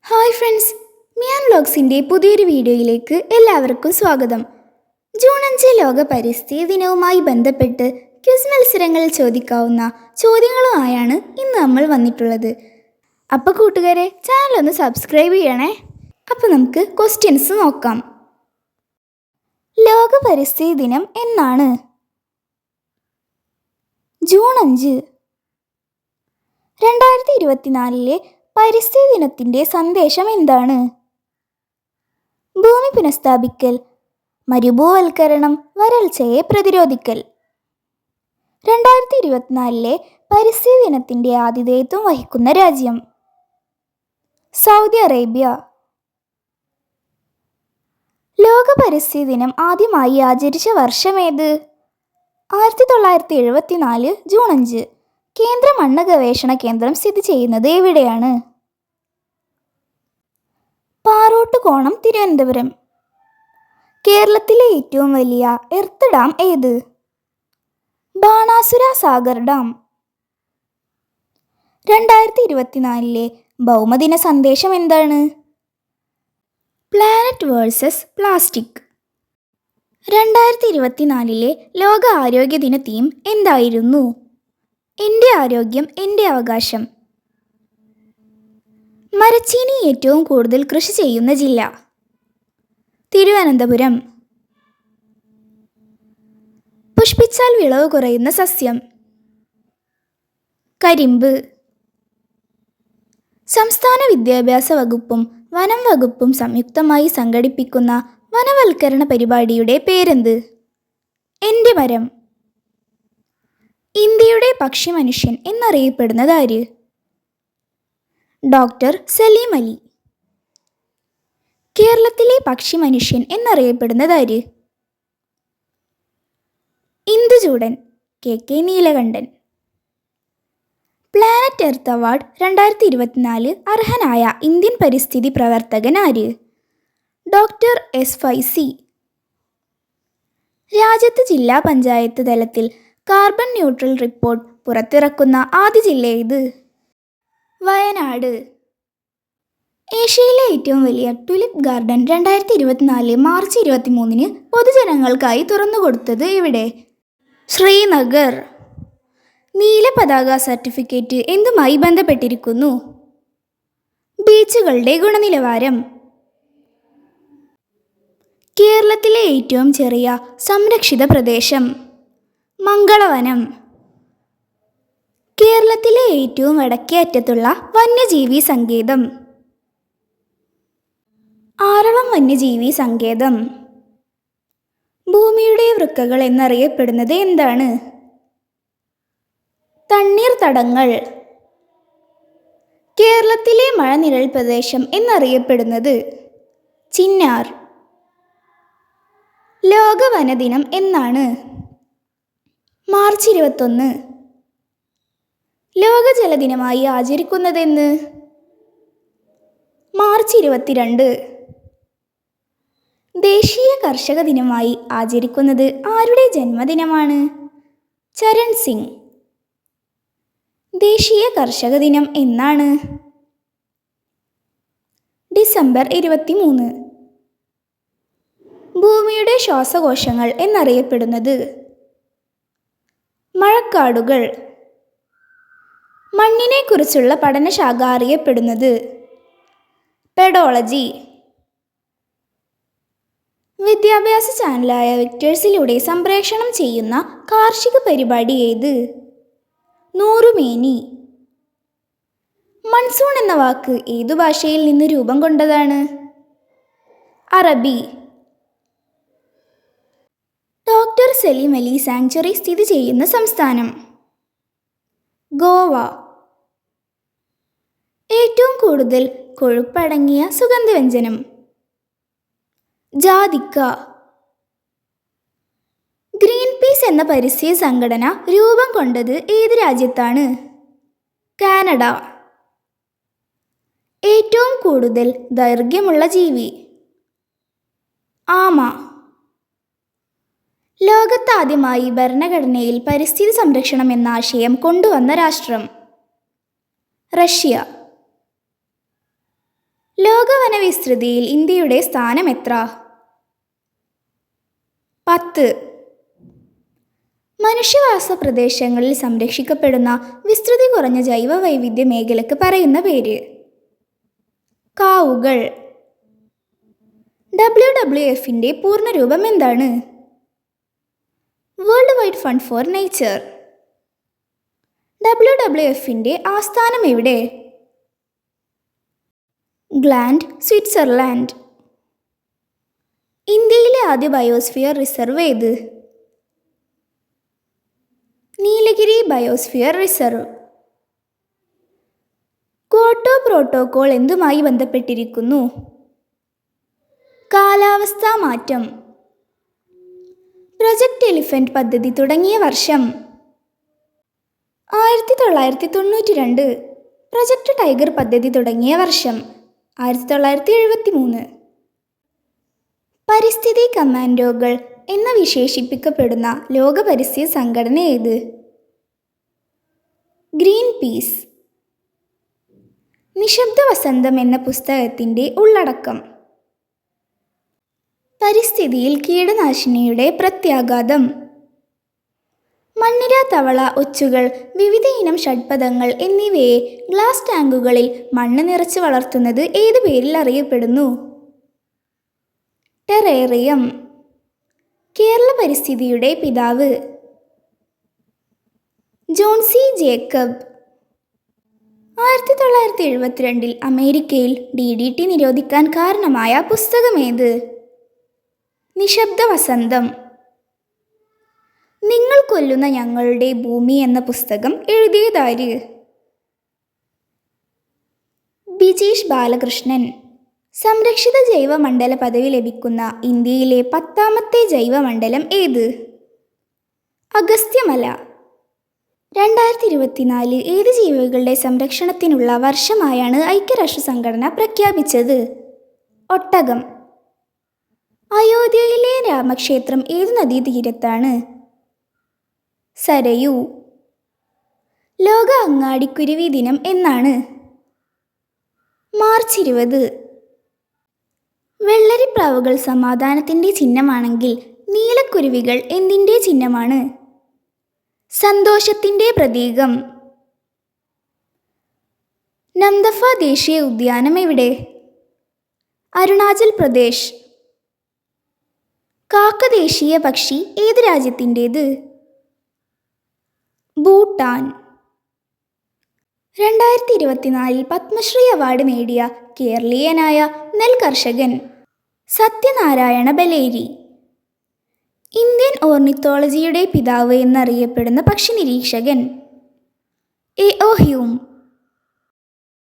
Hi friends, Mian വ്ലോഗ്സിൻ്റെ പുതിയൊരു വീഡിയോയിലേക്ക് എല്ലാവർക്കും സ്വാഗതം. ജൂൺ 5 ലോക പരിസ്ഥിതി ദിനവുമായി ബന്ധപ്പെട്ട് ക്വിസ് മത്സരങ്ങളിൽ ചോദിക്കാവുന്ന ചോദ്യങ്ങളുമായാണ് ഇന്ന് നമ്മൾ വന്നിട്ടുള്ളത്. അപ്പോൾ കൂട്ടുകാരെ, ചാനൽ ഒന്ന് സബ്സ്ക്രൈബ് ചെയ്യണേ. അപ്പോൾ നമുക്ക് ക്വസ്റ്റ്യൻസ് നോക്കാം. ലോക പരിസ്ഥിതി ദിനം എന്നാണ്? ജൂൺ 5. 2024 പരിസ്ഥിതി ദിനത്തിൻ്റെ സന്ദേശം എന്താണ്? ഭൂമി പുനഃസ്ഥാപിക്കൽ, മരുഭൂവൽക്കരണം, വരൾച്ചയെ പ്രതിരോധിക്കൽ. 2024 പരിസ്ഥിതി ദിനത്തിൻ്റെ ആതിഥേയത്വം വഹിക്കുന്ന രാജ്യം? Saudi Arabia. ലോക പരിസ്ഥിതി ദിനം ആദ്യമായി ആചരിച്ച വർഷമേത്? 1974 ജൂൺ 5. കേന്ദ്ര മണ്ണ് ഗവേഷണ കേന്ദ്രം സ്ഥിതി ചെയ്യുന്നത് എവിടെയാണ്? പാറോട്ടുകോണം, തിരുവനന്തപുരം. കേരളത്തിലെ ഏറ്റവും വലിയ എർത്ത് ഡാം ഏത്? ബാണാസുര സാഗർ ഡാം. 2024 ഭൗമദിന സന്ദേശം എന്താണ്? Planet versus plastic. 2024 ലോക ആരോഗ്യ ദിന തീം എന്തായിരുന്നു? എൻ്റെ ആരോഗ്യം എൻ്റെ അവകാശം. മരച്ചീനി ഏറ്റവും കൂടുതൽ കൃഷി ചെയ്യുന്ന ജില്ല? തിരുവനന്തപുരം. പുഷ്പിച്ചാൽ വിളവ് കുറയുന്ന സസ്യം? കരിമ്പ്. സംസ്ഥാന വിദ്യാഭ്യാസ വകുപ്പും വനം വകുപ്പും സംയുക്തമായി സംഘടിപ്പിക്കുന്ന വനവൽക്കരണ പരിപാടിയുടെ പേരെന്ത്? എൻ്റെ മരം. ഇന്ത്യയുടെ പക്ഷി മനുഷ്യൻ എന്നറിയപ്പെടുന്നത് ആര്? ഡോക്ടർ സലീം അലി. കേരളത്തിലെ പക്ഷി മനുഷ്യൻ എന്നറിയപ്പെടുന്നത് ആര്? Induchoodan, KK Neelakantan. Planet earth award 2024 അർഹനായ ഇന്ത്യൻ പരിസ്ഥിതി പ്രവർത്തകൻ ആര്? Doctor S. രാജ്യത്ത് ജില്ലാ പഞ്ചായത്ത് തലത്തിൽ കാർബൺ ന്യൂട്രൽ റിപ്പോർട്ട് പുറത്തിറക്കുന്ന ആദ്യ ജില്ല ഏത്? വയനാട്. ഏഷ്യയിലെ ഏറ്റവും വലിയ ടുലിപ്പ് ഗാർഡൻ 2024 മാർച്ച് 23 പൊതുജനങ്ങൾക്കായി തുറന്നുകൊടുത്തത് എവിടെ? ശ്രീനഗർ. നീല പതാക സർട്ടിഫിക്കറ്റ് എന്തുമായി ബന്ധപ്പെട്ടിരിക്കുന്നു? ബീച്ചുകളുടെ ഗുണനിലവാരം. കേരളത്തിലെ ഏറ്റവും ചെറിയ സംരക്ഷിത പ്രദേശം? മംഗളവനം. കേരളത്തിലെ ഏറ്റവും വടക്കേ അറ്റത്തുള്ള വന്യജീവി സങ്കേതം? ആറളം വന്യജീവി സങ്കേതം. ഭൂമിയുടെ വൃക്കകൾ എന്നറിയപ്പെടുന്നത് എന്താണ്? തണ്ണീർത്തടങ്ങൾ. കേരളത്തിലെ മഴനിഴൽ പ്രദേശം എന്നറിയപ്പെടുന്നത്? ചിന്നാർ. ലോക വനദിനം എന്നാണ്? മാർച്ച് 21. ലോക ജലദിനമായി ആചരിക്കുന്നതെന്ന്? മാർച്ച് 22. ദേശീയ കർഷക ദിനമായി ആചരിക്കുന്നത് ആരുടെ ജന്മദിനമാണ്? ചരൺ സിംഗ്. ദേശീയ കർഷക ദിനം എന്നാണ്? ഡിസംബർ 23. ഭൂമിയുടെ ശ്വാസകോശങ്ങൾ എന്നറിയപ്പെടുന്നത്? മഴക്കാടുകൾ. മണ്ണിനെക്കുറിച്ചുള്ള പഠനശാഖ അറിയപ്പെടുന്നത്? പെഡോളജി. വിദ്യാഭ്യാസ ചാനലായ വിക്ടേഴ്സിലൂടെ സംപ്രേഷണം ചെയ്യുന്ന കാർഷിക പരിപാടി ഏത്? നൂറുമേനി. മൺസൂൺ എന്ന വാക്ക് ഏതു ഭാഷയിൽ നിന്ന് രൂപം കൊണ്ടതാണ്? അറബി. ഡോക്ടർ സലീം അലി സാങ്ച്വറി സ്ഥിതി ചെയ്യുന്ന സംസ്ഥാനം? ഗോവ. ഏറ്റവും കൂടുതൽ കൊഴുപ്പടങ്ങിയ സുഗന്ധവ്യഞ്ജനം? ജാതിക്ക. ഗ്രീൻ പീസ് എന്ന പരിസ്ഥിതി സംഘടന രൂപം കൊണ്ടത് ഏത് രാജ്യത്താണ്? കാനഡ. ഏറ്റവും കൂടുതൽ ദൈർഘ്യമുള്ള ജീവി? ആമ. ലോകത്താദ്യമായി ഭരണഘടനയിൽ പരിസ്ഥിതി സംരക്ഷണം എന്ന ആശയം കൊണ്ടുവന്ന രാഷ്ട്രം? റഷ്യ. വനവിസ്തൃതിയിൽ ഇന്ത്യയുടെ സ്ഥാനം എത്ര? 10. മനുഷ്യവാസ പ്രദേശങ്ങളിൽ സംരക്ഷിക്കപ്പെടുന്ന വിസ്തൃതി കുറഞ്ഞ ജൈവ വൈവിധ്യ മേഖലയ്ക്ക് പറയുന്ന പേര്? കാവുകൾ. WWFന്റെ പൂർണ്ണരൂപം എന്താണ്? World wide fund for nature. WWFന്റെ ആസ്ഥാനം എവിടെ? Gland, Switzerland. ഇന്ത്യയിലെ ആദ്യ ബയോസ്ഫിയർ റിസർവ് ഏത്? Nilgiri biosphere reserve. Kyoto protocol എന്തുമായി ബന്ധപ്പെട്ടിരിക്കുന്നു? കാലാവസ്ഥാ മാറ്റം. പ്രൊജക്ട് എലിഫന്റ് പദ്ധതി തുടങ്ങിയ വർഷം? 1992. പ്രൊജക്ട് ടൈഗർ പദ്ധതി തുടങ്ങിയ വർഷം? 1973. പരിസ്ഥിതി കമാൻഡോകൾ എന്ന് വിശേഷിപ്പിക്കപ്പെടുന്ന ലോക പരിസ്ഥിതി സംഘടന ഏത്? Green peas. നിശബ്ദ വസന്തം എന്ന പുസ്തകത്തിൻ്റെ ഉള്ളടക്കം? പരിസ്ഥിതിയിൽ കീടനാശിനിയുടെ പ്രത്യാഘാതം. മണ്ണിര, തവള, ഒച്ചുകൾ, വിവിധ ഇനം ഷഡ്പദങ്ങൾ എന്നിവയെ ഗ്ലാസ് ടാങ്കുകളിൽ മണ്ണ് നിറച്ച് വളർത്തുന്നത് ഏതു പേരിൽ അറിയപ്പെടുന്നു? ടെറേറിയം. കേരള പരിസ്ഥിതിയുടെ പിതാവ്? John C Jacob. 1972 അമേരിക്കയിൽ DDT നിരോധിക്കാൻ കാരണമായ പുസ്തകമേത്? നിശബ്ദ വസന്തം. നിങ്ങൾ കൊല്ലുന്ന ഞങ്ങളുടെ ഭൂമി എന്ന പുസ്തകം എഴുതിയതാര്? ബിജീഷ് ബാലകൃഷ്ണൻ. സംരക്ഷിത ജൈവമണ്ഡല പദവി ലഭിക്കുന്ന ഇന്ത്യയിലെ 10ാമത്തെ ജൈവമണ്ഡലം ഏത്? അഗസ്ത്യമല. 2024 ഏത് ജീവികളുടെ സംരക്ഷണത്തിനുള്ള വർഷമായാണ് ഐക്യരാഷ്ട്ര സംഘടന പ്രഖ്യാപിച്ചത്? ഒട്ടകം. അയോധ്യയിലെ രാമക്ഷേത്രം ഏതു നദീതീരത്താണ്? സരയൂ. ലോക അങ്ങാടിക്കുരുവി ദിനം എന്നാണ്? മാർച്ച് 20. വെള്ളരിപ്രാവുകൾ സമാധാനത്തിൻ്റെ ചിഹ്നമാണെങ്കിൽ നീലക്കുരുവികൾ എന്തിൻ്റെ ചിഹ്നമാണ്? സന്തോഷത്തിൻ്റെ പ്രതീകം. നംദഫ ദേശീയ ഉദ്യാനം എവിടെ? അരുണാചൽ പ്രദേശ്. കാക്ക ദേശീയ പക്ഷി ഏത് രാജ്യത്തിൻ്റേത്? ഭൂട്ടാൻ. 2024 പത്മശ്രീ അവാർഡ് നേടിയ കേരളീയനായ നെൽകർഷകൻ? സത്യനാരായണ ബലേരി. ഇന്ത്യൻ ഓർണിത്തോളജിയുടെ പിതാവ് എന്നറിയപ്പെടുന്ന പക്ഷി നിരീക്ഷകൻ? എ.ഒ. ഹ്യൂം.